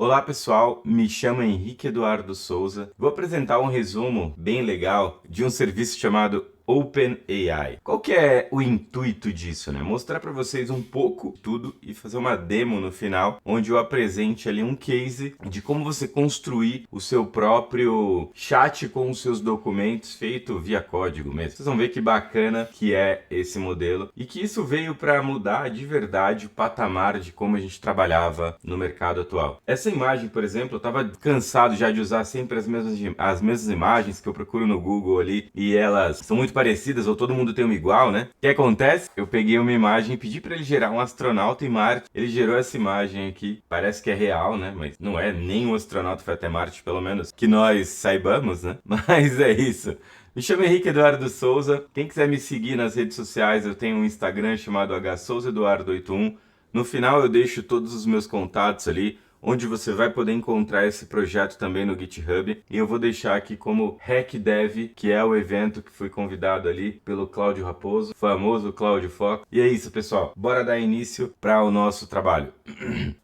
Olá pessoal, me chamo Henrique Eduardo Souza. Vou apresentar um resumo bem legal de um serviço chamado OpenAI. Qual que é o intuito disso, né? Mostrar para vocês um pouco tudo e fazer uma demo no final, onde eu apresente ali um case de como você construir o seu próprio chat com os seus documentos feito via código mesmo. Vocês vão ver que bacana que é esse modelo e que isso veio para mudar de verdade o patamar de como a gente trabalhava no mercado atual. Essa imagem, por exemplo, eu estava cansado já de usar sempre as mesmas imagens que eu procuro no Google ali e elas são muito parecidas ou todo mundo tem uma igual, né? O que acontece? Eu peguei uma imagem e pedi para ele gerar um astronauta em Marte. Ele gerou essa imagem aqui. Parece que é real, né? Mas não é. Nem um astronauta foi até Marte, pelo menos que nós saibamos, né? Mas é isso. Me chamo Henrique Eduardo Souza. Quem quiser me seguir nas redes sociais, eu tenho um Instagram chamado hsouzaeduardo81. No final eu deixo todos os meus contatos ali, onde você vai poder encontrar esse projeto também no GitHub. E eu vou deixar aqui como HackDev, que é o evento que fui convidado ali pelo Cláudio Raposo, famoso Cláudio Fox. E é isso, pessoal. Bora dar início para o nosso trabalho.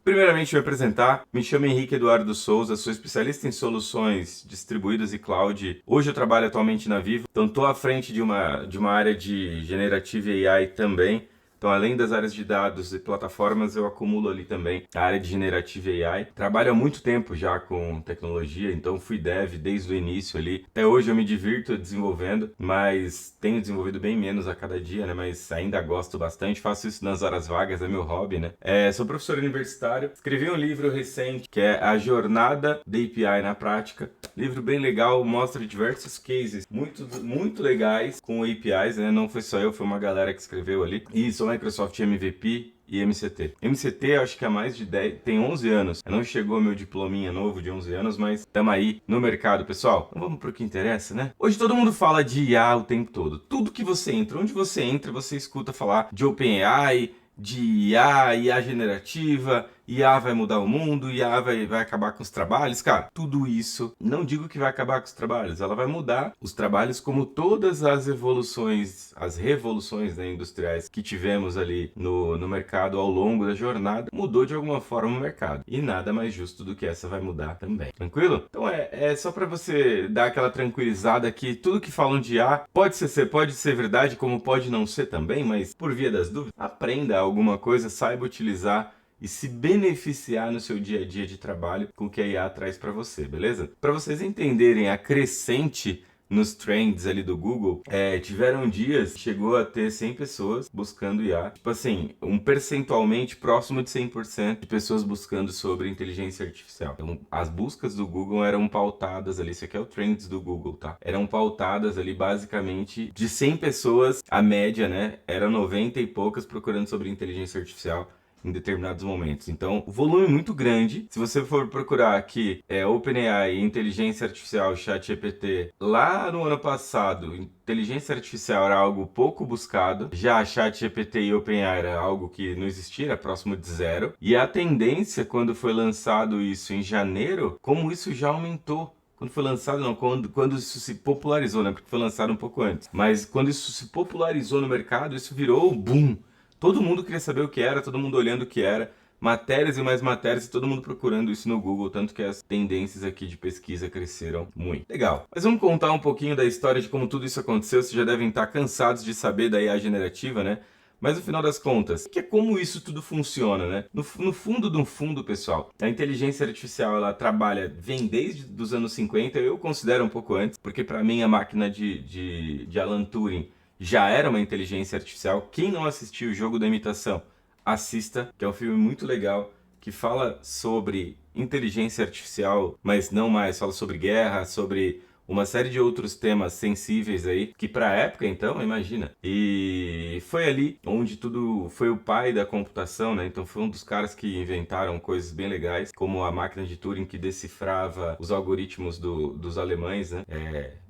Primeiramente, vou apresentar. Me chamo Henrique Eduardo Souza, sou especialista em soluções distribuídas e cloud. Hoje eu trabalho atualmente na Vivo, então estou à frente de uma área de Generative AI também. Então, além das áreas de dados e plataformas, eu acumulo ali também a área de Generative AI. Trabalho há muito tempo já com tecnologia, então fui dev desde o início ali. Até hoje eu me divirto desenvolvendo, mas tenho desenvolvido bem menos a cada dia, né? Mas ainda gosto bastante, faço isso nas horas vagas, é meu hobby, né? Sou professor universitário, escrevi um livro recente que é A Jornada da API na Prática. Livro bem legal, mostra diversos cases muito legais com APIs, né? Não foi só eu, foi uma galera que escreveu ali. E sou Microsoft MVP e MCT. MCT acho que há mais de 10, tem 11 anos. Não chegou meu diplominha novo de 11 anos, mas estamos aí no mercado, pessoal. Então vamos pro que interessa, né? Hoje todo mundo fala de IA o tempo todo. Tudo que você entra, onde você entra, você escuta falar de OpenAI, de IA generativa, IA vai mudar o mundo, IA vai acabar com os trabalhos. Cara, tudo isso, não digo que vai acabar com os trabalhos, ela vai mudar os trabalhos como todas as evoluções, as revoluções, né, industriais que tivemos ali no mercado ao longo da jornada, mudou de alguma forma o mercado. E nada mais justo do que essa vai mudar também. Tranquilo? Então é só para você dar aquela tranquilizada que tudo que falam de IA pode ser verdade, como pode não ser também, mas por via das dúvidas, aprenda alguma coisa, saiba utilizar e se beneficiar no seu dia a dia de trabalho com o que a IA traz para você, beleza? Para vocês entenderem a crescente nos trends ali do Google, tiveram dias, chegou a ter 100 pessoas buscando IA. Tipo assim, um percentualmente próximo de 100% de pessoas buscando sobre inteligência artificial. Então, as buscas do Google eram pautadas ali, isso aqui é o trends do Google, tá? Eram pautadas ali basicamente de 100 pessoas, a média, né, era 90 e poucas procurando sobre inteligência artificial em determinados momentos. Então, o volume é muito grande. Se você for procurar aqui OpenAI, inteligência artificial, ChatGPT, lá no ano passado, inteligência artificial era algo pouco buscado, já ChatGPT e OpenAI era algo que não existia, era próximo de zero. E a tendência, quando foi lançado isso em janeiro, como isso já aumentou. Quando foi lançado, não, quando isso se popularizou, né? Porque foi lançado um pouco antes. Mas quando isso se popularizou no mercado, isso virou boom. Todo mundo queria saber o que era, todo mundo olhando o que era, matérias e mais matérias e todo mundo procurando isso no Google, tanto que as tendências aqui de pesquisa cresceram muito. Legal. Mas vamos contar um pouquinho da história de como tudo isso aconteceu. Vocês já devem estar cansados de saber da IA generativa, né? Mas no final das contas, que é como isso tudo funciona, né? No fundo, pessoal, a inteligência artificial, ela vem desde os anos 50, eu considero um pouco antes, porque para mim a máquina de Alan Turing já era uma inteligência artificial. Quem não assistiu o Jogo da Imitação, assista, que é um filme muito legal, que fala sobre inteligência artificial, mas não mais, fala sobre guerra, sobre uma série de outros temas sensíveis aí, que pra época então, imagina. E foi ali onde tudo foi o pai da computação, né? Então foi um dos caras que inventaram coisas bem legais, como a máquina de Turing que decifrava os algoritmos dos alemães, né?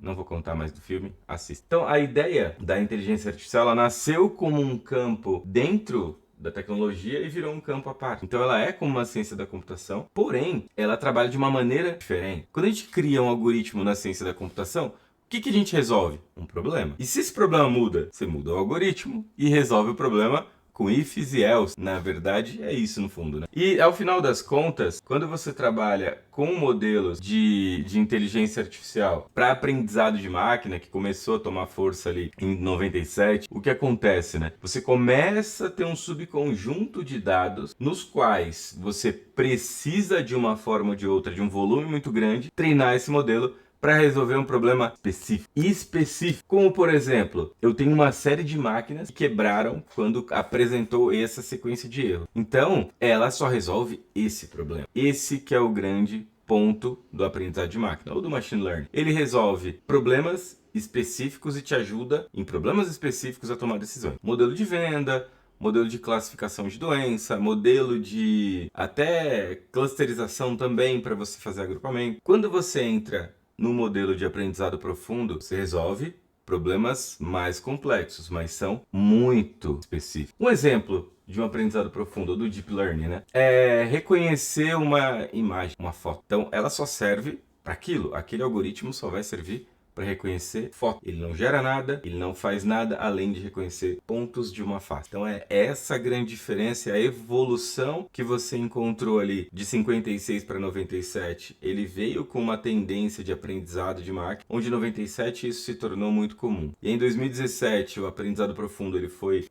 Não vou contar mais do filme, assista. Então a ideia da inteligência artificial, ela nasceu como um campo dentro da tecnologia e virou um campo à parte. Então ela é como uma ciência da computação, porém ela trabalha de uma maneira diferente. Quando a gente cria um algoritmo na ciência da computação, o que a gente resolve? Um problema. E se esse problema muda? Você muda o algoritmo e resolve o problema com ifs e else. Na verdade, é isso no fundo, né? E ao final das contas, quando você trabalha com modelos de inteligência artificial para aprendizado de máquina, que começou a tomar força ali em 97, o que acontece, né? Você começa a ter um subconjunto de dados nos quais você precisa de uma forma ou de outra, de um volume muito grande, treinar esse modelo para resolver um problema específico. Como, por exemplo, eu tenho uma série de máquinas que quebraram quando apresentou essa sequência de erros. Então, ela só resolve esse problema. Esse que é o grande ponto do aprendizado de máquina, ou do machine learning. Ele resolve problemas específicos e te ajuda, em problemas específicos, a tomar decisões. Modelo de venda, modelo de classificação de doença, modelo de até clusterização também para você fazer agrupamento. Quando você entra no modelo de aprendizado profundo, você resolve problemas mais complexos, mas são muito específicos. Um exemplo de um aprendizado profundo, ou do Deep Learning, né? É reconhecer uma imagem, uma foto. Então, ela só serve para aquilo. Aquele algoritmo só vai servir para reconhecer foto. Ele não gera nada, ele não faz nada além de reconhecer pontos de uma face. Então é essa a grande diferença, a evolução que você encontrou ali de 56 para 97. Ele veio com uma tendência de aprendizado de máquina, onde em 97 isso se tornou muito comum. E em 2017 o aprendizado profundo ele foi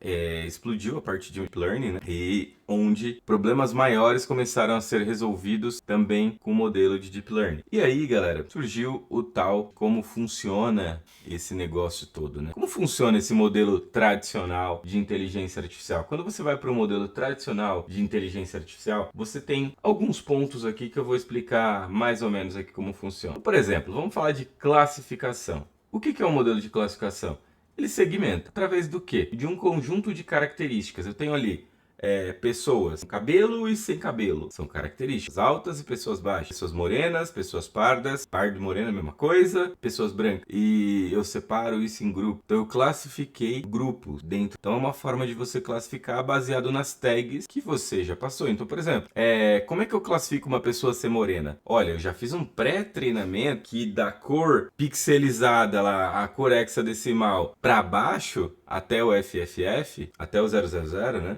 explodiu a partir de Deep Learning, né? E onde problemas maiores começaram a ser resolvidos também com o modelo de Deep Learning. E aí, galera, surgiu o tal como funciona esse negócio todo, né? Como funciona esse modelo tradicional de inteligência artificial? Quando você vai para o modelo tradicional de inteligência artificial, você tem alguns pontos aqui que eu vou explicar mais ou menos aqui como funciona. Por exemplo, vamos falar de classificação. O que é um modelo de classificação? Ele segmenta através do quê? De um conjunto de características. Eu tenho ali pessoas com cabelo e sem cabelo, são características altas e pessoas baixas, pessoas morenas, pessoas pardas, pardo e morena é a mesma coisa, pessoas brancas, e eu separo isso em grupos. Então eu classifiquei grupos dentro. Então é uma forma de você classificar baseado nas tags que você já passou. Então, por exemplo, como é que eu classifico uma pessoa ser morena? Olha, eu já fiz um pré-treinamento que da cor pixelizada lá, a cor hexadecimal para baixo, até o FFF, até o 000, né?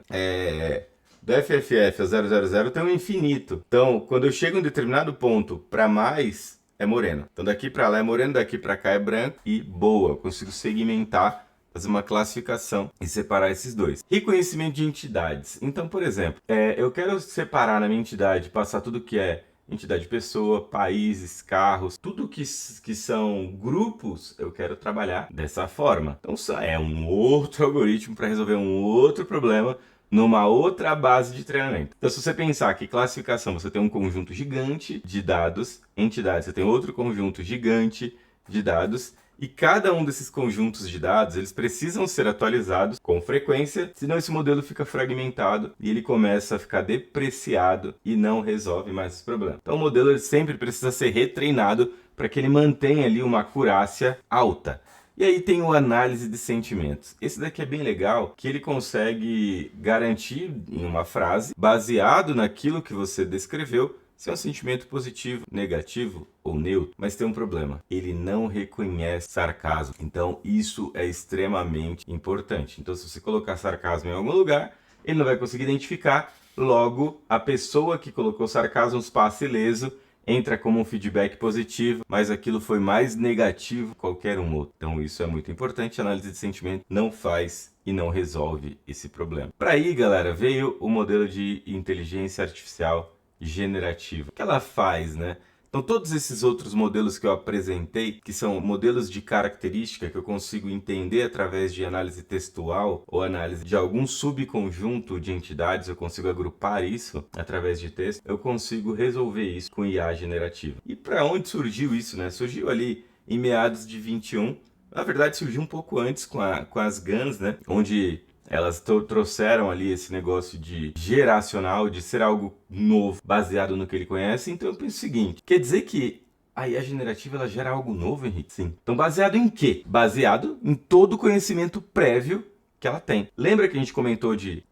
Do FFF ao 000 tem um infinito. Então, quando eu chego em um determinado ponto para mais, é moreno. Então, daqui para lá é moreno, daqui para cá é branco e boa. Eu consigo segmentar, fazer uma classificação e separar esses dois. Reconhecimento de entidades. Então, por exemplo, eu quero separar na minha entidade, passar tudo que é entidade pessoa, países, carros, tudo que são grupos, eu quero trabalhar dessa forma. Então é um outro algoritmo para resolver um outro problema numa outra base de treinamento. Então se você pensar que classificação, você tem um conjunto gigante de dados, entidades, você tem outro conjunto gigante de dados, e cada um desses conjuntos de dados, eles precisam ser atualizados com frequência, senão esse modelo fica fragmentado e ele começa a ficar depreciado e não resolve mais esse problema. Então o modelo ele sempre precisa ser retreinado para que ele mantenha ali uma acurácia alta. E aí tem o análise de sentimentos. Esse daqui é bem legal, que ele consegue garantir em uma frase, baseado naquilo que você descreveu, se é um sentimento positivo, negativo ou neutro, mas tem um problema. Ele não reconhece sarcasmo. Então, isso é extremamente importante. Então, se você colocar sarcasmo em algum lugar, ele não vai conseguir identificar. Logo, a pessoa que colocou sarcasmo passa ileso, entra como um feedback positivo, mas aquilo foi mais negativo que qualquer um outro. Então, isso é muito importante. A análise de sentimento não faz e não resolve esse problema. Para aí, galera, veio o modelo de inteligência artificial generativa. O que ela faz, né? Então, todos esses outros modelos que eu apresentei, que são modelos de característica que eu consigo entender através de análise textual ou análise de algum subconjunto de entidades, eu consigo agrupar isso através de texto, eu consigo resolver isso com IA generativa. E para onde surgiu isso, né? Surgiu ali em meados de 21. Na verdade, surgiu um pouco antes com as GANs, né? Onde elas trouxeram ali esse negócio de geracional, de ser algo novo, baseado no que ele conhece. Então eu penso o seguinte, quer dizer que a IA generativa ela gera algo novo, Henrique? Sim. Então baseado em quê? Baseado em todo o conhecimento prévio que ela tem. Lembra que a gente comentou de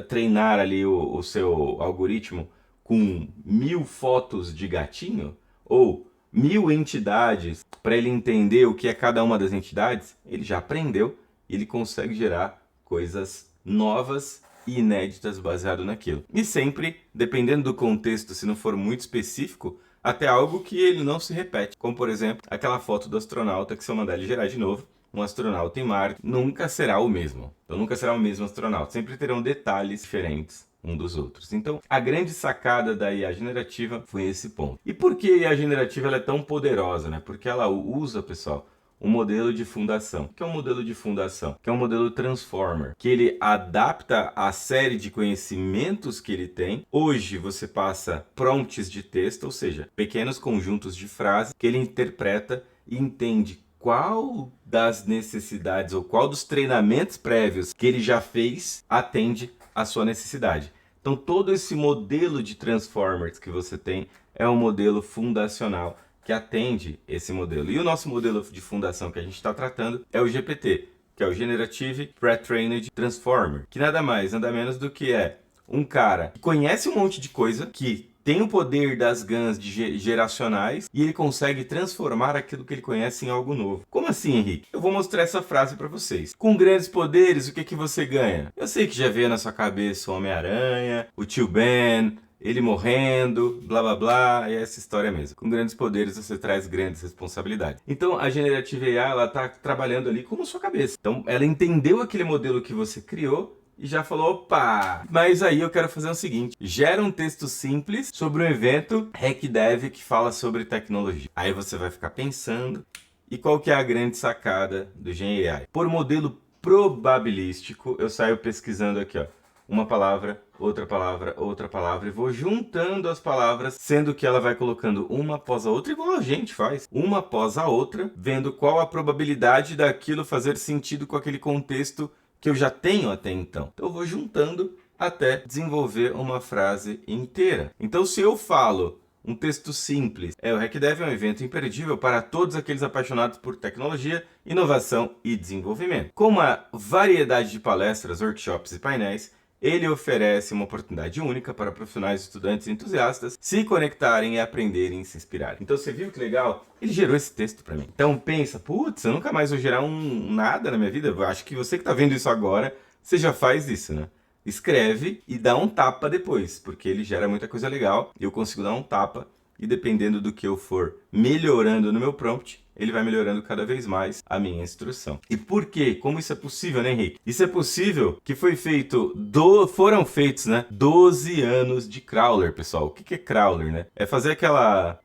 treinar ali o seu algoritmo com 1000 fotos de gatinho? Ou 1000 entidades para ele entender o que é cada uma das entidades? Ele já aprendeu e ele consegue gerar coisas novas inéditas baseado naquilo. E sempre, dependendo do contexto, se não for muito específico, até algo que ele não se repete. Como, por exemplo, aquela foto do astronauta que se eu mandar ele gerar de novo, um astronauta em Marte nunca será o mesmo. Então nunca será o mesmo astronauta. Sempre terão detalhes diferentes um dos outros. Então, a grande sacada da IA generativa foi esse ponto. E por que a IA generativa ela é tão poderosa, né? Porque ela usa, pessoal, um modelo de fundação. O que é um modelo de fundação? Que é um modelo transformer, que ele adapta a série de conhecimentos que ele tem. Hoje você passa prompts de texto, ou seja, pequenos conjuntos de frases que ele interpreta e entende qual das necessidades ou qual dos treinamentos prévios que ele já fez atende à sua necessidade. Então todo esse modelo de transformers que você tem é um modelo fundacional que atende esse modelo. E o nosso modelo de fundação que a gente está tratando é o GPT, que é o Generative Pre-trained Transformer, que nada mais, nada menos do que é um cara que conhece um monte de coisa, que tem o poder das GANs geracionais e ele consegue transformar aquilo que ele conhece em algo novo. Como assim, Henrique? Eu vou mostrar essa frase para vocês. Com grandes poderes, o que você ganha? Eu sei que já veio na sua cabeça o Homem-Aranha, o Tio Ben, ele morrendo, blá blá blá, e essa história mesmo. Com grandes poderes você traz grandes responsabilidades. Então a Generative AI, ela está trabalhando ali com a sua cabeça. Então ela entendeu aquele modelo que você criou e já falou, opa, mas aí eu quero fazer o seguinte, gera um texto simples sobre um evento HackDev que fala sobre tecnologia. Aí você vai ficar pensando, e qual que é a grande sacada do Gen AI? Por modelo probabilístico, eu saio pesquisando aqui, ó, uma palavra, outra palavra, e vou juntando as palavras, sendo que ela vai colocando uma após a outra, igual a gente faz, uma após a outra, vendo qual a probabilidade daquilo fazer sentido com aquele contexto que eu já tenho até então. Então eu vou juntando até desenvolver uma frase inteira. Então se eu falo um texto simples, o HackDev é um evento imperdível para todos aqueles apaixonados por tecnologia, inovação e desenvolvimento. Com uma variedade de palestras, workshops e painéis, ele oferece uma oportunidade única para profissionais, estudantes e entusiastas se conectarem e aprenderem e se inspirarem. Então você viu que legal? Ele gerou esse texto para mim. Então pensa, putz, eu nunca mais vou gerar nada na minha vida. Eu acho que você que está vendo isso agora, você já faz isso, né? Escreve e dá um tapa depois, porque ele gera muita coisa legal. Eu consigo dar um tapa e dependendo do que eu for melhorando no meu prompt, ele vai melhorando cada vez mais a minha instrução. E por quê? Como isso é possível, né, Henrique? Isso é possível que foram feitos, né, 12 anos de crawler, pessoal. O que é crawler, né? É fazer aquela,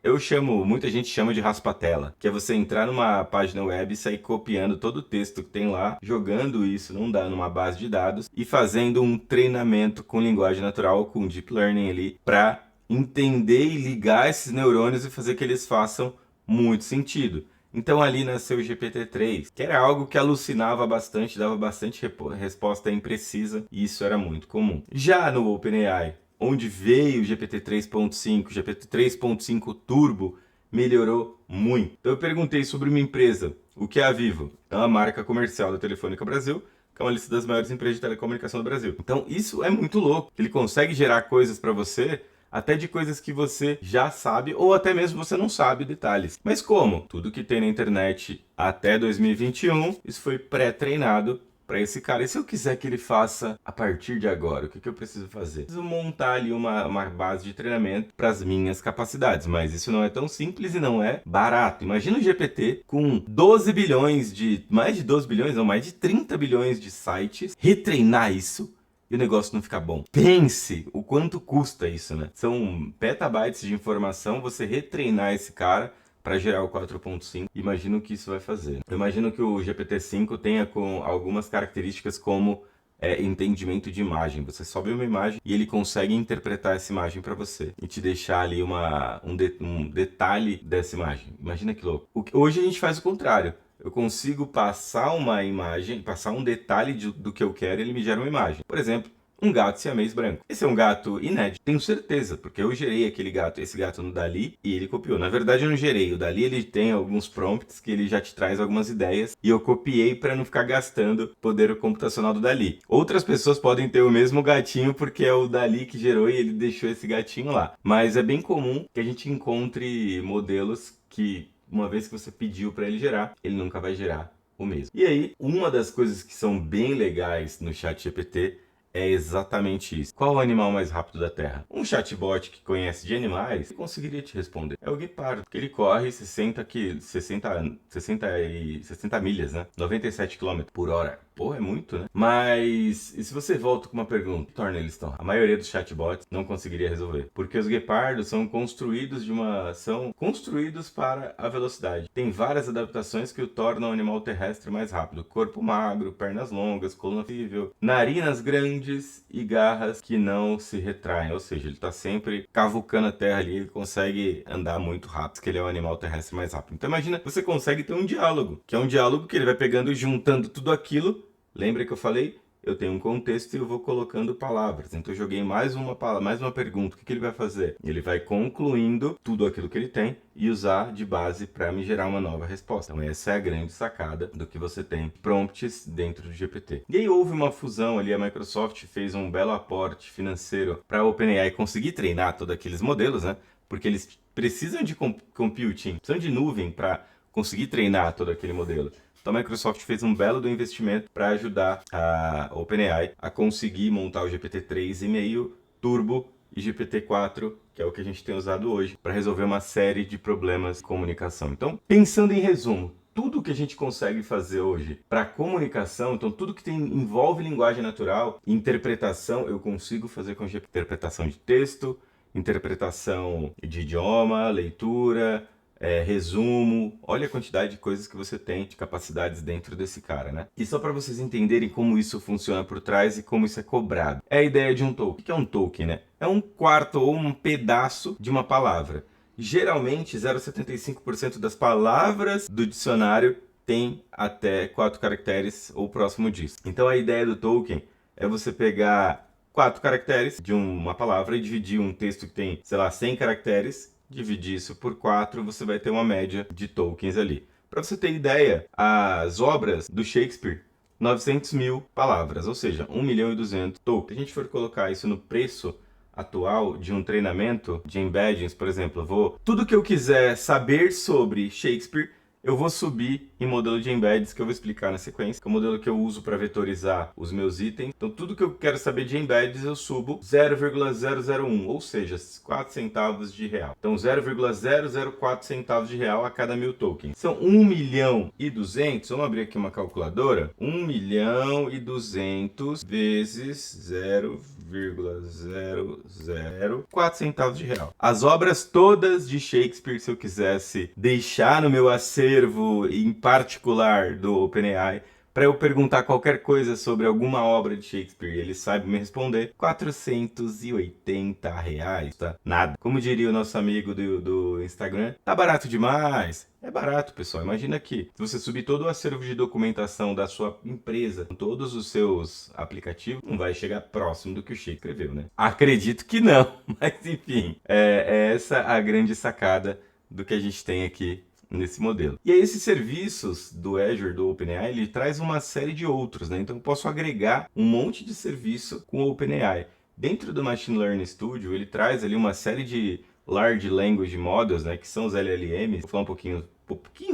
muita gente chama de raspa-tela, que é você entrar numa página web e sair copiando todo o texto que tem lá, jogando isso numa base de dados e fazendo um treinamento com linguagem natural, com deep learning ali, para entender e ligar esses neurônios e fazer que eles façam muito sentido. Então ali nasceu o GPT-3, que era algo que alucinava bastante, dava bastante resposta imprecisa, e isso era muito comum. Já no OpenAI, onde veio o GPT 3.5, o GPT 3.5 Turbo, melhorou muito. Então eu perguntei sobre uma empresa, o que é a Vivo? É uma marca comercial da Telefônica Brasil, que é uma lista das maiores empresas de telecomunicação do Brasil. Então isso é muito louco, ele consegue gerar coisas para você, até de coisas que você já sabe ou até mesmo você não sabe detalhes. Mas como? Tudo que tem na internet até 2021, isso foi pré-treinado para esse cara. E se eu quiser que ele faça a partir de agora, o que eu preciso fazer? Eu preciso montar ali uma base de treinamento para as minhas capacidades, mas isso não é tão simples e não é barato. Imagina o GPT com mais de 12 bilhões, não, mais de 30 bilhões de sites, retreinar isso e o negócio não ficar bom. Pense o quanto custa isso, né? São petabytes de informação, você retreinar esse cara para gerar o 4.5. Imagino o que isso vai fazer. Eu imagino que o GPT-5 tenha com algumas características como entendimento de imagem. Você sobe uma imagem e ele consegue interpretar essa imagem para você e te deixar ali um detalhe dessa imagem. Imagina que louco. Hoje a gente faz o contrário. Eu consigo passar uma imagem, passar um detalhe do que eu quero e ele me gera uma imagem. Por exemplo, um gato siamês branco. Esse é um gato inédito, tenho certeza, porque eu gerei esse gato no Dali e ele copiou. Na verdade eu não gerei, o Dali ele tem alguns prompts que ele já te traz algumas ideias e eu copiei para não ficar gastando poder computacional do Dali. Outras pessoas podem ter o mesmo gatinho porque é o Dali que gerou e ele deixou esse gatinho lá. Mas é bem comum que a gente encontre modelos que, uma vez que você pediu para ele gerar, ele nunca vai gerar o mesmo. E aí, uma das coisas que são bem legais no ChatGPT É exatamente isso. Qual o animal mais rápido da Terra? Um chatbot que conhece de animais conseguiria te responder. É o guepardo, porque ele corre 60 milhas, né? 97 km por hora. Pô, é muito, né? Mas, e se você volta com uma pergunta, que torna eles tão? A maioria dos chatbots não conseguiria resolver. Porque os guepardos são construídos para a velocidade. Tem várias adaptações que o tornam o animal terrestre mais rápido. Corpo magro, pernas longas, coluna flexível, narinas grandes e garras que não se retraem. Ou seja, ele está sempre cavucando a terra ali, ele consegue andar muito rápido, que ele é o animal terrestre mais rápido. Então imagina, você consegue ter um diálogo, que é um diálogo que ele vai pegando e juntando tudo aquilo. Lembra que eu falei? Eu tenho um contexto e eu vou colocando palavras. Então eu joguei mais uma pergunta. O que ele vai fazer? Ele vai concluindo tudo aquilo que ele tem e usar de base para me gerar uma nova resposta. Então essa é a grande sacada do que você tem prompts dentro do GPT. E aí houve uma fusão ali, a Microsoft fez um belo aporte financeiro para a OpenAI conseguir treinar todos aqueles modelos, né? Porque eles precisam de computing, precisam de nuvem para conseguir treinar todo aquele modelo. Então a Microsoft fez um belo do investimento para ajudar a OpenAI a conseguir montar o GPT-3,5 Turbo e GPT-4, que é o que a gente tem usado hoje, para resolver uma série de problemas de comunicação. Então, pensando em resumo, tudo que a gente consegue fazer hoje para comunicação, então tudo que envolve linguagem natural, interpretação, eu consigo fazer com interpretação de texto, interpretação de idioma, leitura, resumo, olha a quantidade de coisas que você tem, de capacidades dentro desse cara, né? E só para vocês entenderem como isso funciona por trás e como isso é cobrado. É a ideia de um token. O que é um token, né? É um quarto ou um pedaço de uma palavra. Geralmente, 0,75% das palavras do dicionário tem até 4 caracteres ou próximo disso. Então a ideia do token é você pegar 4 caracteres de uma palavra e dividir um texto que tem, sei lá, 100 caracteres, dividir isso por 4, você vai ter uma média de tokens ali. Para você ter ideia, as obras do Shakespeare, 900 mil palavras, ou seja, 1.200.000 tokens. Se a gente for colocar isso no preço atual de um treinamento de embeddings, por exemplo, tudo que eu quiser saber sobre Shakespeare, eu vou subir em modelo de embeddings que eu vou explicar na sequência, que é o modelo que eu uso para vetorizar os meus itens. Então, tudo que eu quero saber de embeddings, eu subo 0,001, ou seja, 4 centavos de real. Então, 0,004 centavos de real a cada 1.000 tokens. São 1.200.000, vamos abrir aqui uma calculadora, 1.200.000 vezes 0,004 centavos de real. As obras todas de Shakespeare, se eu quisesse deixar no meu acervo, em particular do OpenAI, para eu perguntar qualquer coisa sobre alguma obra de Shakespeare e ele sabe me responder, R$ 480, tá? Nada. Como diria o nosso amigo do Instagram, tá barato demais. É barato, pessoal. Imagina que se você subir todo o acervo de documentação da sua empresa, com todos os seus aplicativos, não vai chegar próximo do que o Shakespeare escreveu, né? Acredito que não, mas enfim, é essa a grande sacada do que a gente tem aqui nesse modelo. E aí esses serviços do Azure, do OpenAI, ele traz uma série de outros, né? Então eu posso agregar um monte de serviço com o OpenAI. Dentro do Machine Learning Studio, ele traz ali uma série de Large Language Models, né? Que são os LLMs. Vou falar um pouquinho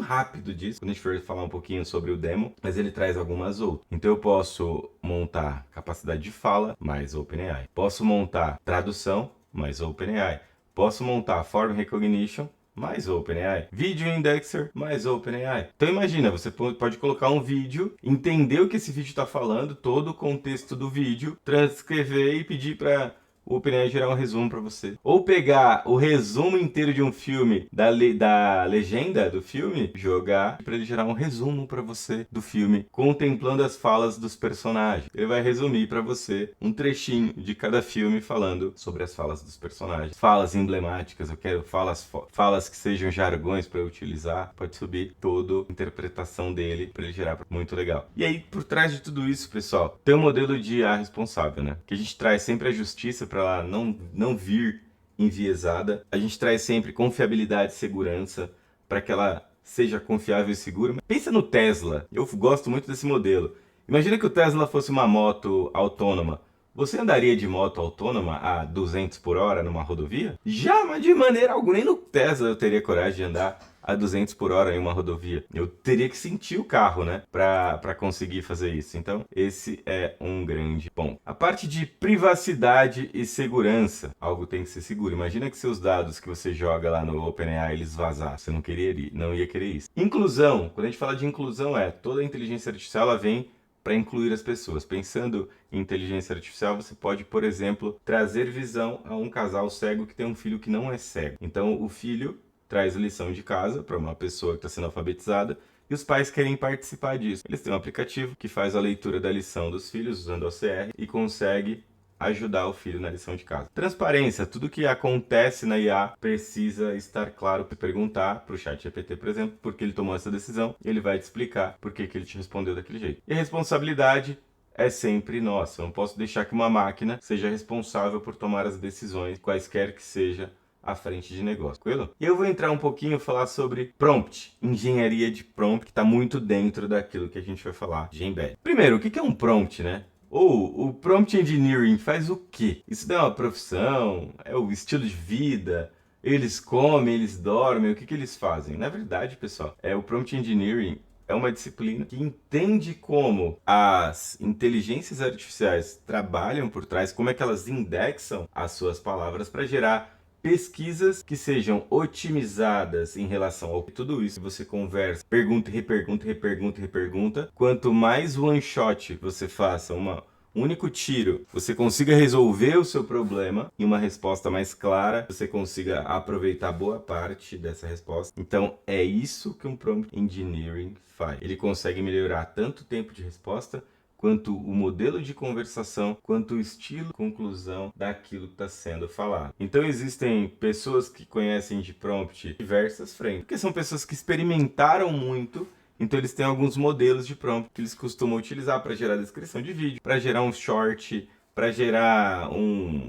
rápido disso, quando a gente for falar um pouquinho sobre o demo, mas ele traz algumas outras. Então eu posso montar capacidade de fala, mais OpenAI. Posso montar tradução, mais OpenAI. Posso montar Form Recognition, mais OpenAI. Video Indexer, mais OpenAI. Então imagina, você pode colocar um vídeo, entender o que esse vídeo está falando, todo o contexto do vídeo, transcrever e pedir para o OpenAI gerar um resumo para você. Ou pegar o resumo inteiro de um filme, da legenda do filme, jogar para ele gerar um resumo para você do filme, contemplando as falas dos personagens. Ele vai resumir para você um trechinho de cada filme falando sobre as falas dos personagens. Falas emblemáticas, eu quero falas que sejam jargões para eu utilizar. Pode subir toda a interpretação dele para ele gerar. Muito legal. E aí, por trás de tudo isso, pessoal, tem um modelo de IA responsável, né? Que a gente traz sempre a justiça para ela não vir enviesada. A gente traz sempre confiabilidade e segurança para que ela seja confiável e segura. Pensa no Tesla. Eu gosto muito desse modelo. Imagina que o Tesla fosse uma moto autônoma. Você andaria de moto autônoma a 200 por hora numa rodovia? Já, mas de maneira alguma. Nem no Tesla eu teria coragem de andar a 200 por hora em uma rodovia. Eu teria que sentir o carro, né, para conseguir fazer isso. Então, esse é um grande ponto. A parte de privacidade e segurança. Algo tem que ser seguro. Imagina que seus dados que você joga lá no OpenAI, eles vazassem. Você não ia querer isso. Inclusão. Quando a gente fala de inclusão, toda a inteligência artificial ela vem para incluir as pessoas. Pensando em inteligência artificial, você pode, por exemplo, trazer visão a um casal cego que tem um filho que não é cego. Então, o filho traz a lição de casa para uma pessoa que está sendo alfabetizada e os pais querem participar disso. Eles têm um aplicativo que faz a leitura da lição dos filhos usando o OCR e consegue ajudar o filho na lição de casa. Transparência. Tudo que acontece na IA precisa estar claro. Perguntar para o ChatGPT, por exemplo, por que ele tomou essa decisão, e ele vai te explicar por que ele te respondeu daquele jeito. E a responsabilidade é sempre nossa. Eu não posso deixar que uma máquina seja responsável por tomar as decisões, quaisquer que seja à frente de negócio, tranquilo? E eu vou entrar um pouquinho e falar sobre prompt, engenharia de prompt, que está muito dentro daquilo que a gente vai falar de embed. Primeiro, o que é um prompt, né? Ou o prompt engineering faz o quê? Isso é uma profissão? É o estilo de vida? Eles comem, eles dormem, o que eles fazem? Na verdade, pessoal, o prompt engineering é uma disciplina que entende como as inteligências artificiais trabalham por trás, como é que elas indexam as suas palavras para gerar pesquisas que sejam otimizadas em relação ao tudo isso. Você conversa, pergunta e repergunta, repergunta e repergunta. Quanto mais one shot você faça, um único tiro, você consiga resolver o seu problema em uma resposta mais clara, você consiga aproveitar boa parte dessa resposta. Então, é isso que um prompt engineering faz. Ele consegue melhorar tanto o tempo de resposta, quanto o modelo de conversação, quanto o estilo de conclusão daquilo que está sendo falado. Então existem pessoas que conhecem de prompt diversas frentes, porque são pessoas que experimentaram muito, então eles têm alguns modelos de prompt que eles costumam utilizar para gerar descrição de vídeo, para gerar um short, para gerar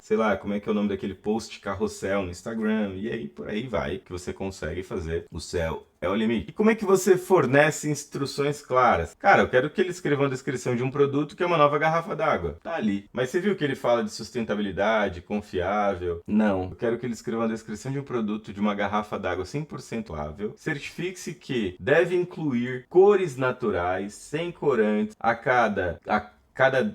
sei lá, como é que é o nome daquele post carrossel no Instagram, e aí por aí vai, que você consegue fazer. O céu é o limite. E como é que você fornece instruções claras? Cara, eu quero que ele escreva uma descrição de um produto que é uma nova garrafa d'água. Tá ali. Mas você viu que ele fala de sustentabilidade, confiável? Não. Eu quero que ele escreva uma descrição de um produto de uma garrafa d'água 100% confiável. Certifique-se que deve incluir cores naturais, sem corantes, a cada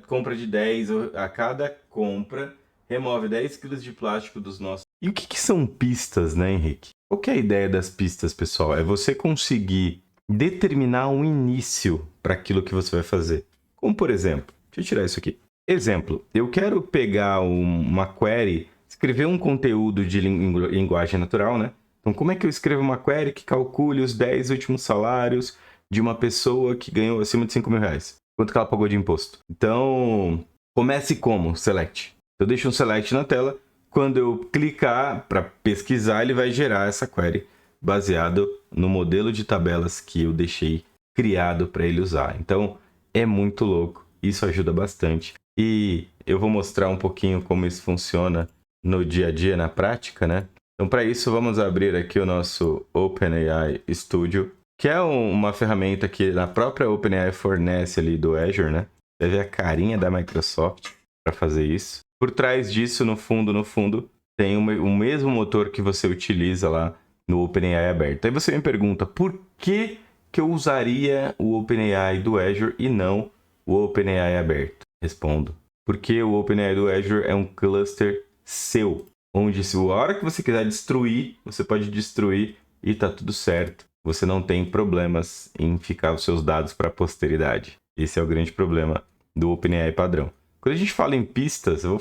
compra de 10, a cada compra, remove 10 quilos de plástico dos nossos. E o que são pistas, né, Henrique? Qual que é a ideia das pistas, pessoal? É você conseguir determinar um início para aquilo que você vai fazer. Como, por exemplo, deixa eu tirar isso aqui. Exemplo, eu quero pegar uma query, escrever um conteúdo de linguagem natural, né? Então, como é que eu escrevo uma query que calcule os 10 últimos salários de uma pessoa que ganhou acima de 5 mil reais? Quanto que ela pagou de imposto? Então, comece como? Select. Eu deixo um select na tela. Quando eu clicar para pesquisar, ele vai gerar essa query baseado no modelo de tabelas que eu deixei criado para ele usar. Então, é muito louco. Isso ajuda bastante. E eu vou mostrar um pouquinho como isso funciona no dia a dia, na prática, né? Então, para isso, vamos abrir aqui o nosso OpenAI Studio, que é uma ferramenta que a própria OpenAI fornece ali do Azure, né? Você vê a carinha da Microsoft para fazer isso. Por trás disso, no fundo, tem o mesmo motor que você utiliza lá no OpenAI aberto. Aí você me pergunta, por que eu usaria o OpenAI do Azure e não o OpenAI aberto? Respondo, porque o OpenAI do Azure é um cluster seu, onde se a hora que você quiser destruir, você pode destruir e tá tudo certo. Você não tem problemas em ficar os seus dados para a posteridade. Esse é o grande problema do OpenAI padrão. Quando a gente fala em pistas, eu vou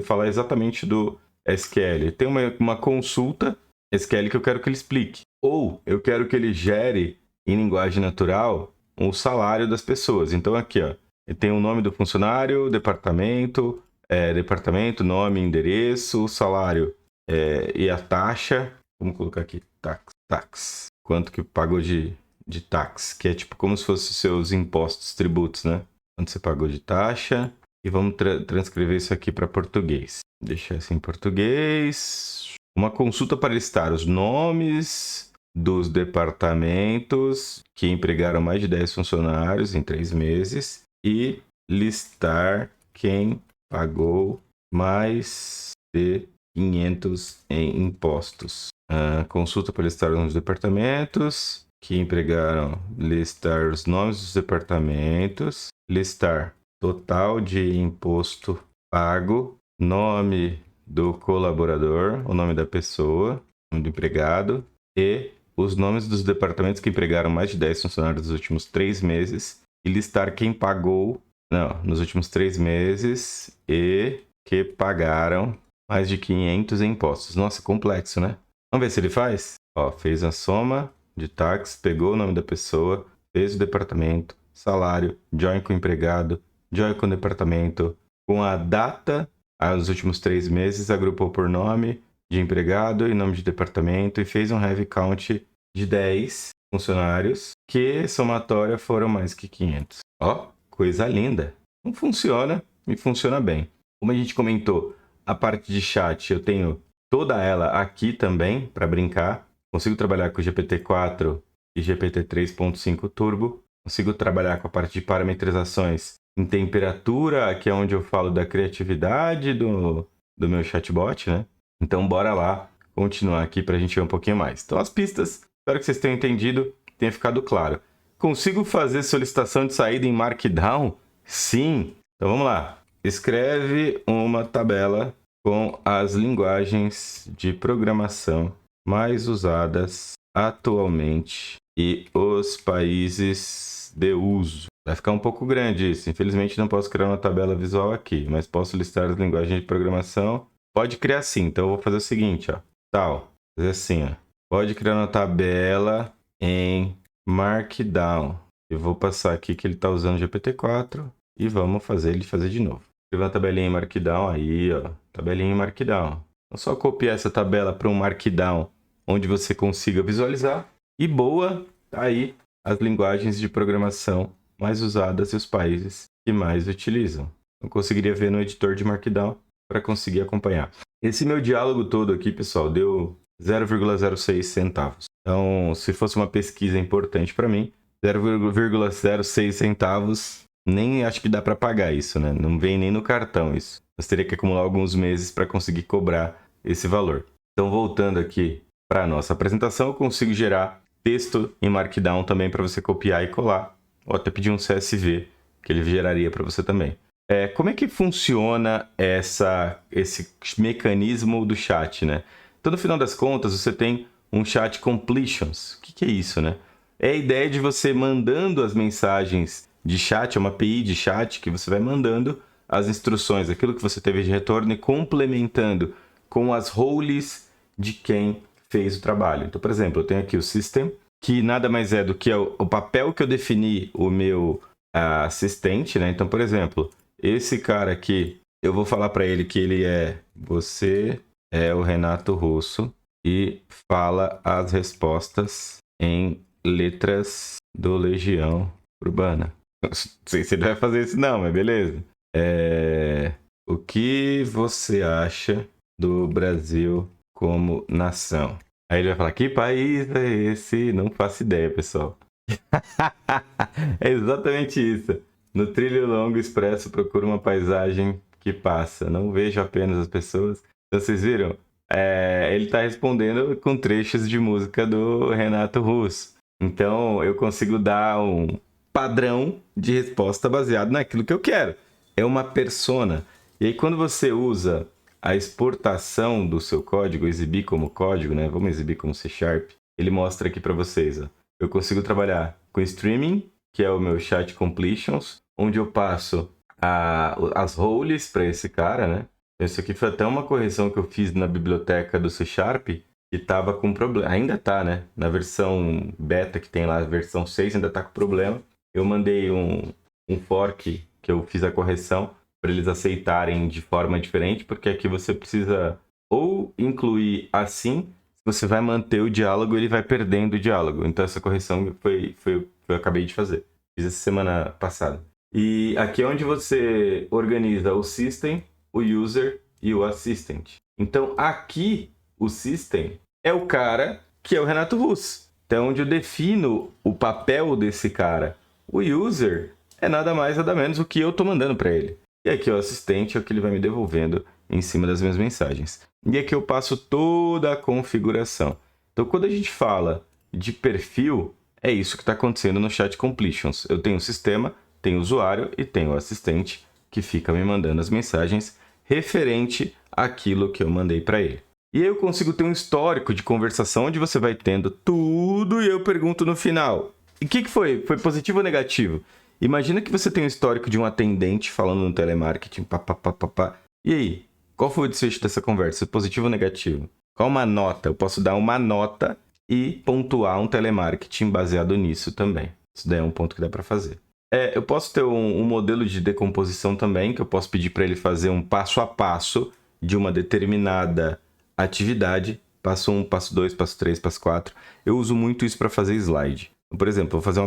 falar exatamente do SQL. Tem uma consulta SQL que eu quero que ele explique. Ou eu quero que ele gere em linguagem natural o salário das pessoas. Então aqui, ó, tem o nome do funcionário, departamento, nome, endereço, salário e a taxa. Vamos colocar aqui, tax. Quanto que pagou de tax, que é tipo como se fosse os seus impostos, tributos, né? Quanto você pagou de taxa. E vamos transcrever isso aqui para português. Deixar assim em português. Uma consulta para listar os nomes dos departamentos que empregaram mais de 10 funcionários em 3 meses e listar quem pagou mais de 500 em impostos. Consulta para listar os departamentos que empregaram, listar os nomes dos departamentos, listar total de imposto pago, nome do colaborador, o nome da pessoa, nome do empregado e os nomes dos departamentos que empregaram mais de 10 funcionários nos últimos 3 meses e listar quem pagou, nos últimos 3 meses e que pagaram mais de 500 em impostos. Nossa, complexo, né? Vamos ver se ele faz? Fez a soma de taxas, pegou o nome da pessoa, fez o departamento, salário, join com o empregado, join com o departamento, com a data, os últimos 3 meses, agrupou por nome de empregado e nome de departamento e fez um heavy count de 10 funcionários, que somatória foram mais que 500. Coisa linda. Não funciona, me funciona bem. Como a gente comentou, a parte de chat eu tenho toda ela aqui também para brincar. Consigo trabalhar com GPT-4 e GPT-3.5 Turbo. Consigo trabalhar com a parte de parametrizações em temperatura, que é onde eu falo da criatividade do meu chatbot, né? Então, bora lá continuar aqui para a gente ver um pouquinho mais. Então, as pistas, espero que vocês tenham entendido, tenha ficado claro. Consigo fazer solicitação de saída em Markdown? Sim. Então, vamos lá. Escreve uma tabela com as linguagens de programação mais usadas atualmente e os países de uso. Vai ficar um pouco grande isso. Infelizmente, não posso criar uma tabela visual aqui, mas posso listar as linguagens de programação. Pode criar sim. Então, eu vou fazer o seguinte, fazer assim, Pode criar uma tabela em Markdown. Eu vou passar aqui que ele está usando GPT-4 e vamos fazer ele fazer de novo. Escrever uma tabelinha em Markdown aí, tabelinha em Markdown. Então, só copiar essa tabela para um Markdown onde você consiga visualizar. E boa, tá aí as linguagens de programação mais usadas e os países que mais utilizam. Eu conseguiria ver no editor de Markdown para conseguir acompanhar. Esse meu diálogo todo aqui, pessoal, deu 0,06 centavos. Então, se fosse uma pesquisa importante para mim, 0,06 centavos, nem acho que dá para pagar isso, né? Não vem nem no cartão isso. Nós teria que acumular alguns meses para conseguir cobrar esse valor. Então, voltando aqui para a nossa apresentação, eu consigo gerar texto em Markdown também para você copiar e colar. Ou até pedir um CSV, que ele geraria para você também. Como é que funciona esse mecanismo do chat, né? Então, no final das contas, você tem um chat completions. O que é isso, né? É a ideia de você mandando as mensagens de chat, é uma API de chat que você vai mandando as instruções, aquilo que você teve de retorno e complementando com as roles de quem fez o trabalho. Então, por exemplo, eu tenho aqui o system, que nada mais é do que o papel que eu defini o meu assistente, né? Então, por exemplo, esse cara aqui, eu vou falar para ele que você é o Renato Russo e fala as respostas em letras do Legião Urbana. Não sei se ele vai fazer isso não, mas beleza. O que você acha do Brasil como nação? Aí ele vai falar, que país é esse? Não faço ideia, pessoal. É exatamente isso. No trilho longo expresso, procuro uma paisagem que passa. Não vejo apenas as pessoas. Então, vocês viram? Ele está respondendo com trechos de música do Renato Russo. Então, eu consigo dar um padrão de resposta baseado naquilo que eu quero. É uma persona. E aí, quando você usa a exportação do seu código, exibir como código, né? Vamos exibir como C#. Ele mostra aqui para vocês. Eu consigo trabalhar com streaming, que é o meu chat completions, onde eu passo as roles para esse cara, né? Isso aqui foi até uma correção que eu fiz na biblioteca do C#, que estava com problema. Ainda está, né? Na versão beta que tem lá, a versão 6, ainda está com problema. Eu mandei um fork que eu fiz a correção para eles aceitarem de forma diferente, porque aqui você precisa ou incluir assim, se você vai manter o diálogo, ele vai perdendo o diálogo. Então essa correção eu acabei de fazer. Fiz essa semana passada. E aqui é onde você organiza o system, o user e o assistant. Então aqui o system é o cara que é o Renato Russo. Então onde eu defino o papel desse cara. O user é nada mais nada menos o que eu estou mandando para ele. E aqui o assistente é o que ele vai me devolvendo em cima das minhas mensagens. E aqui eu passo toda a configuração. Então, quando a gente fala de perfil, é isso que está acontecendo no Chat Completions. Eu tenho o sistema, tenho o usuário e tenho o assistente que fica me mandando as mensagens referente àquilo que eu mandei para ele. E aí eu consigo ter um histórico de conversação onde você vai tendo tudo e eu pergunto no final, e o que foi? Foi positivo ou negativo? Imagina que você tem um histórico de um atendente falando no telemarketing, papapá. E aí, qual foi o desfecho dessa conversa? Positivo ou negativo? Qual uma nota? Eu posso dar uma nota e pontuar um telemarketing baseado nisso também. Isso daí é um ponto que dá para fazer. Eu posso ter um modelo de decomposição também, que eu posso pedir para ele fazer um passo a passo de uma determinada atividade. Passo 1, passo 2, passo 3, passo 4. Eu uso muito isso para fazer slide. Por exemplo, eu vou fazer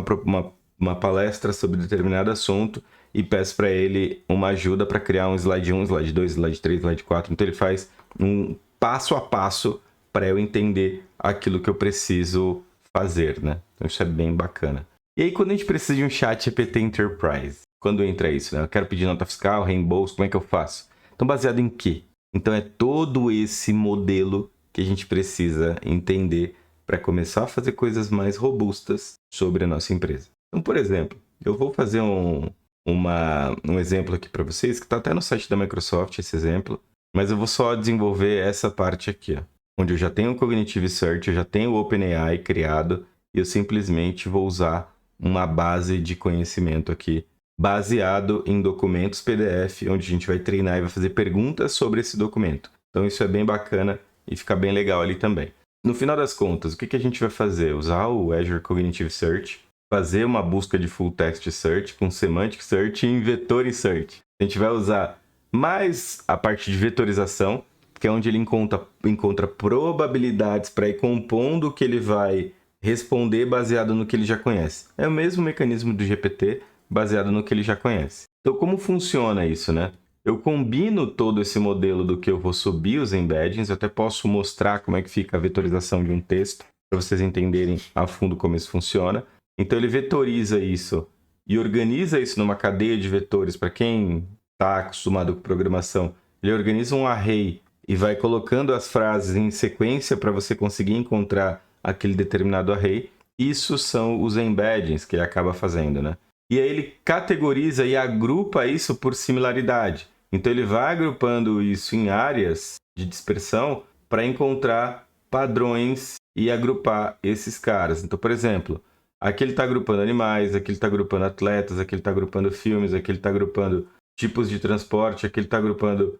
uma palestra sobre determinado assunto e peço para ele uma ajuda para criar um slide 1, slide 2, slide 3, slide 4. Então ele faz um passo a passo para eu entender aquilo que eu preciso fazer, né? Então isso é bem bacana. E aí quando a gente precisa de um chat GPT Enterprise, quando entra isso, né? Eu quero pedir nota fiscal, reembolso, como é que eu faço? Então baseado em quê? Então é todo esse modelo que a gente precisa entender para começar a fazer coisas mais robustas sobre a nossa empresa. Então, por exemplo, eu vou fazer um exemplo aqui para vocês, que está até no site da Microsoft, esse exemplo, mas eu vou só desenvolver essa parte aqui, ó, onde eu já tenho o Cognitive Search, eu já tenho o OpenAI criado, e eu simplesmente vou usar uma base de conhecimento aqui, baseado em documentos PDF, onde a gente vai treinar e vai fazer perguntas sobre esse documento. Então isso é bem bacana e fica bem legal ali também. No final das contas, o que a gente vai fazer? Usar o Azure Cognitive Search, fazer uma busca de Full Text Search com Semantic Search e Vector Search. A gente vai usar mais a parte de vetorização, que é onde ele encontra probabilidades para ir compondo o que ele vai responder baseado no que ele já conhece. É o mesmo mecanismo do GPT, baseado no que ele já conhece. Então, como funciona isso, né? Eu combino todo esse modelo do que eu vou subir os embeddings, eu até posso mostrar como é que fica a vetorização de um texto, para vocês entenderem a fundo como isso funciona. Então, ele vetoriza isso e organiza isso numa cadeia de vetores. Para quem está acostumado com programação, ele organiza um array e vai colocando as frases em sequência para você conseguir encontrar aquele determinado array. Isso são os embeddings que ele acaba fazendo, né? E aí ele categoriza e agrupa isso por similaridade. Então ele vai agrupando isso em áreas de dispersão para encontrar padrões e agrupar esses caras. Então, por exemplo, aqui ele está agrupando animais, aqui ele está agrupando atletas, aqui ele está agrupando filmes, aqui ele está agrupando tipos de transporte, aqui ele está agrupando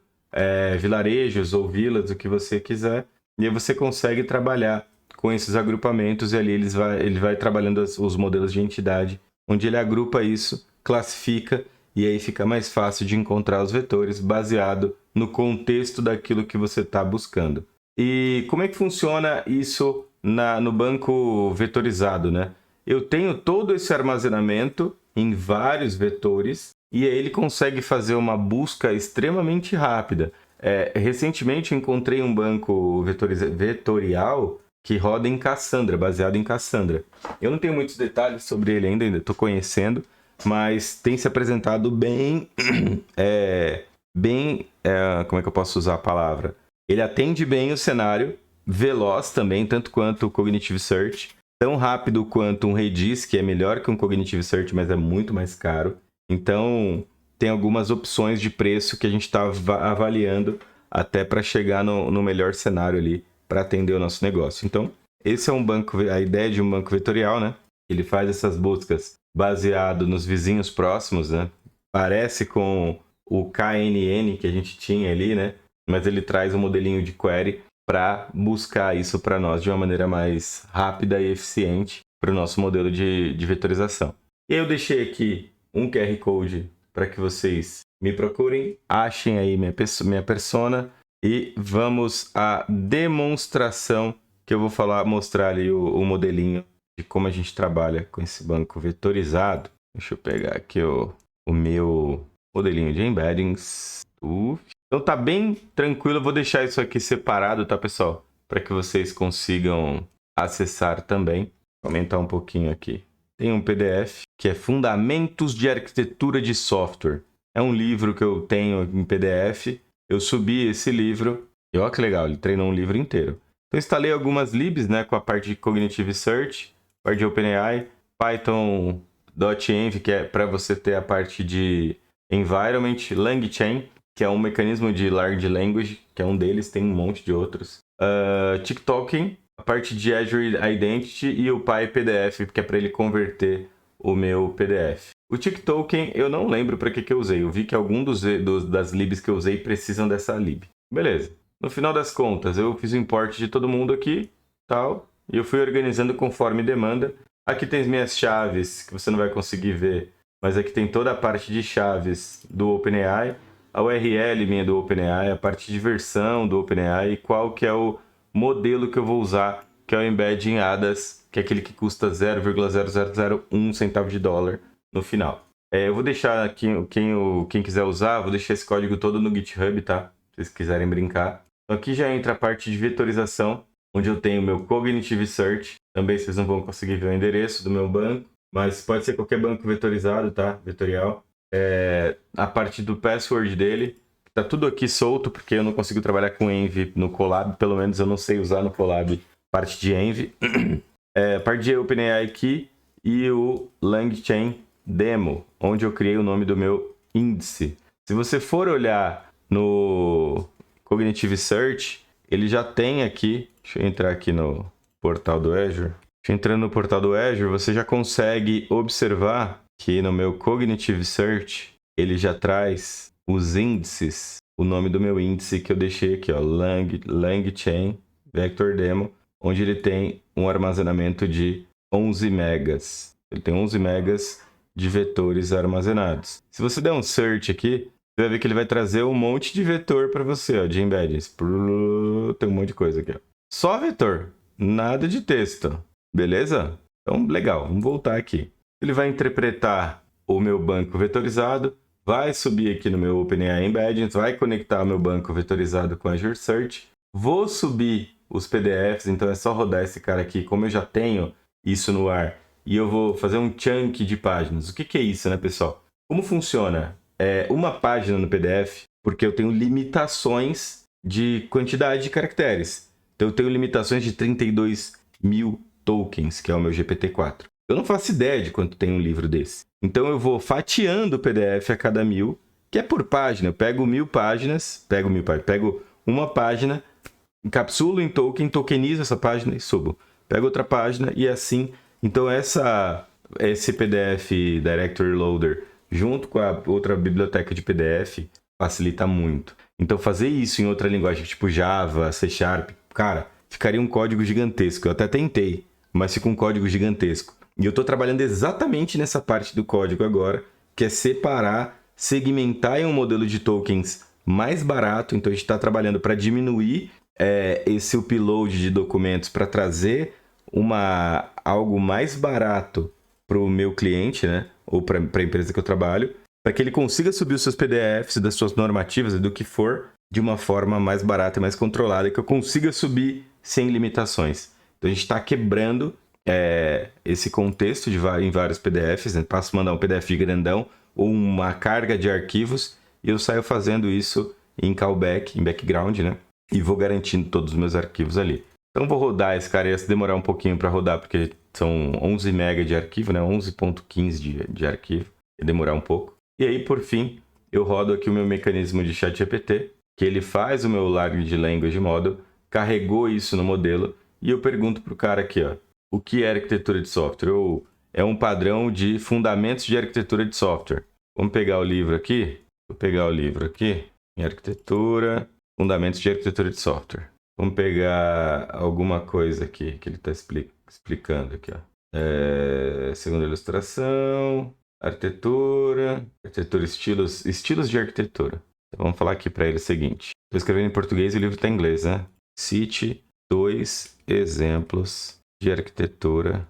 vilarejos ou vilas, o que você quiser. E aí você consegue trabalhar com esses agrupamentos e ali ele vai trabalhando os modelos de entidade, onde ele agrupa isso, classifica e aí fica mais fácil de encontrar os vetores baseado no contexto daquilo que você está buscando. E como é que funciona isso no banco vetorizado, né? Eu tenho todo esse armazenamento em vários vetores e aí ele consegue fazer uma busca extremamente rápida. Recentemente eu encontrei um banco vetorial que roda em Cassandra, baseado em Cassandra. Eu não tenho muitos detalhes sobre ele ainda estou conhecendo, mas tem se apresentado bem, como é que eu posso usar a palavra? Ele atende bem o cenário, veloz também, tanto quanto o Cognitive Search, tão rápido quanto um Redis, que é melhor que um Cognitive Search, mas é muito mais caro. Então, tem algumas opções de preço que a gente está avaliando até para chegar no melhor cenário ali para atender o nosso negócio. Então, esse é a ideia de um banco vetorial, né? Ele faz essas buscas baseado nos vizinhos próximos, né? Parece com o KNN que a gente tinha ali, né? Mas ele traz um modelinho de query para buscar isso para nós de uma maneira mais rápida e eficiente para o nosso modelo de vetorização. E eu deixei aqui um QR Code para que vocês me procurem, achem aí minha persona e vamos à demonstração que eu vou mostrar ali o modelinho de como a gente trabalha com esse banco vetorizado. Deixa eu pegar aqui o meu modelinho de embeddings. Então tá bem tranquilo, eu vou deixar isso aqui separado, tá, pessoal? Para que vocês consigam acessar também. Vou aumentar um pouquinho aqui. Tem um PDF que é Fundamentos de Arquitetura de Software. É um livro que eu tenho em PDF. eu subi esse livro. E olha que legal, ele treinou um livro inteiro. Então, instalei algumas libs, né, com a parte de Cognitive Search, parte de OpenAI, Python.env, que é para você ter a parte de Environment, LangChain, que é um mecanismo de Large Language, que é um deles, tem um monte de outros. TikToken, a parte de Azure Identity e o PyPDF, que é para ele converter o meu PDF. O TikToken eu não lembro para que eu usei. Eu vi que algum das libs que eu usei precisam dessa lib. Beleza. No final das contas, eu fiz o import de todo mundo aqui, tal, e eu fui organizando conforme demanda. Aqui tem as minhas chaves, que você não vai conseguir ver, mas aqui tem toda a parte de chaves do OpenAI, a URL minha do OpenAI, a parte de versão do OpenAI e qual que é o modelo que eu vou usar, que é o Embed em ADAS, que é aquele que custa 0,0001 centavo de dólar no final. Eu vou deixar aqui, quem quiser usar, vou deixar esse código todo no GitHub, tá? Se vocês quiserem brincar. Então aqui já entra a parte de vetorização, onde eu tenho o meu Cognitive Search. Também vocês não vão conseguir ver o endereço do meu banco, mas pode ser qualquer banco vetorizado, tá? Vetorial. A parte do password dele, tá tudo aqui solto, porque eu não consigo trabalhar com Env no Colab, pelo menos eu não sei usar no Colab parte de Env. A parte de OpenAI Key e o LangChain Demo, onde eu criei o nome do meu índice. Se você for olhar no Cognitive Search, ele já tem aqui, deixa eu entrar aqui no portal do Azure. Entrando no portal do Azure, você já consegue observar que no meu Cognitive Search, ele já traz os índices, o nome do meu índice que eu deixei aqui, ó, LangChain Vector Demo, onde ele tem um armazenamento de 11 megas. Ele tem 11 megas de vetores armazenados. Se você der um search aqui, você vai ver que ele vai trazer um monte de vetor para você, ó, de embeddings. Tem um monte de coisa aqui, ó. Só vetor, nada de texto. Beleza? Então, legal, vamos voltar aqui. Ele vai interpretar o meu banco vetorizado, vai subir aqui no meu OpenAI Embeddings, vai conectar o meu banco vetorizado com Azure Search. Vou subir os PDFs, então é só rodar esse cara aqui, como eu já tenho isso no ar, e eu vou fazer um chunk de páginas. O que é isso, né, pessoal? Como funciona? Uma página no PDF, porque eu tenho limitações de quantidade de caracteres. Então eu tenho limitações de 32.000 tokens, que é o meu GPT-4. Eu não faço ideia de quanto tem um livro desse. Então eu vou fatiando o PDF a cada 1.000, que é por página. Eu pego 1.000 páginas, pego uma página, encapsulo em token, tokenizo essa página e subo. Pego outra página e assim. Então esse PDF Directory Loader, junto com a outra biblioteca de PDF, facilita muito. Então fazer isso em outra linguagem, tipo Java, C Sharp, cara, ficaria um código gigantesco. Eu até tentei, mas fica um código gigantesco. E eu estou trabalhando exatamente nessa parte do código agora, que é separar, segmentar em um modelo de tokens mais barato. Então a gente está trabalhando para diminuir esse upload de documentos, para trazer algo mais barato para o meu cliente, né? Ou para a empresa que eu trabalho, para que ele consiga subir os seus PDFs das suas normativas e do que for de uma forma mais barata e mais controlada, e que eu consiga subir sem limitações. Então a gente está quebrando esse contexto em vários PDFs, né? Passo a mandar um PDF grandão ou uma carga de arquivos, e eu saio fazendo isso em callback, em background, né? E vou garantindo todos os meus arquivos ali. Então vou rodar esse cara, ia demorar um pouquinho para rodar, porque são 11 MB de arquivo, né? 11.15 de arquivo, ia demorar um pouco. E aí, por fim, eu rodo aqui o meu mecanismo de ChatGPT, que ele faz o meu Large Language Model, carregou isso no modelo, e eu pergunto para o cara aqui, ó, o que é arquitetura de software? Ou é um padrão de fundamentos de arquitetura de software. Vamos pegar o livro aqui. Vou pegar o livro aqui, em arquitetura, fundamentos de arquitetura de software. Vamos pegar alguma coisa aqui que ele está explicando aqui, ó. Segunda ilustração, arquitetura, estilos de arquitetura. Então, vamos falar aqui para ele o seguinte. Estou escrevendo em português e o livro está em inglês, né? Cite 2 exemplos de arquiteturas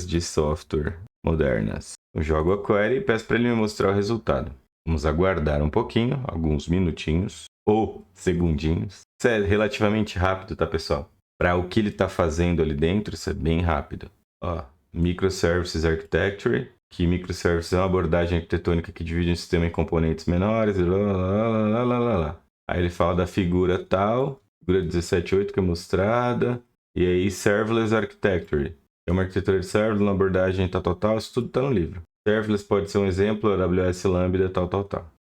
de software modernas. Eu jogo a query e peço para ele me mostrar o resultado. Vamos aguardar um pouquinho, alguns minutinhos ou segundinhos. Isso é relativamente rápido, tá, pessoal? Para o que ele está fazendo ali dentro, isso é bem rápido. Ó, Microservices Architecture, que microservices é uma abordagem arquitetônica que divide um sistema em componentes menores, lá. Aí ele fala da figura tal, figura 17.8 que é mostrada, e aí Serverless Architecture. É uma arquitetura de serverless, uma abordagem tal, isso tudo está no livro. Serverless pode ser um exemplo, AWS Lambda, tal.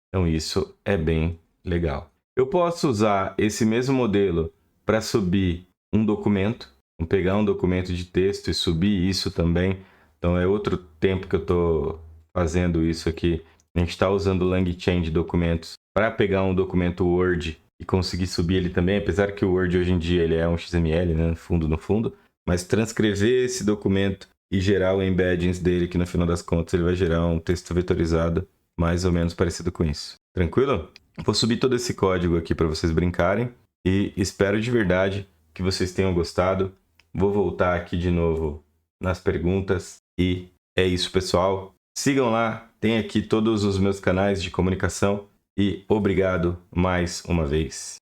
Então isso é bem legal. Eu posso usar esse mesmo modelo para subir um documento, pegar um documento de texto e subir isso também. Então é outro tempo que eu estou fazendo isso aqui. A gente está usando o LangChain de documentos para pegar um documento Word e conseguir subir ele também, apesar que o Word hoje em dia ele é um XML, né, no fundo, mas transcrever esse documento e gerar o embeddings dele, que no final das contas ele vai gerar um texto vetorizado mais ou menos parecido com isso. Tranquilo? Vou subir todo esse código aqui para vocês brincarem e espero de verdade que vocês tenham gostado. Vou voltar aqui de novo nas perguntas e é isso, pessoal. Sigam lá, tem aqui todos os meus canais de comunicação e obrigado mais uma vez.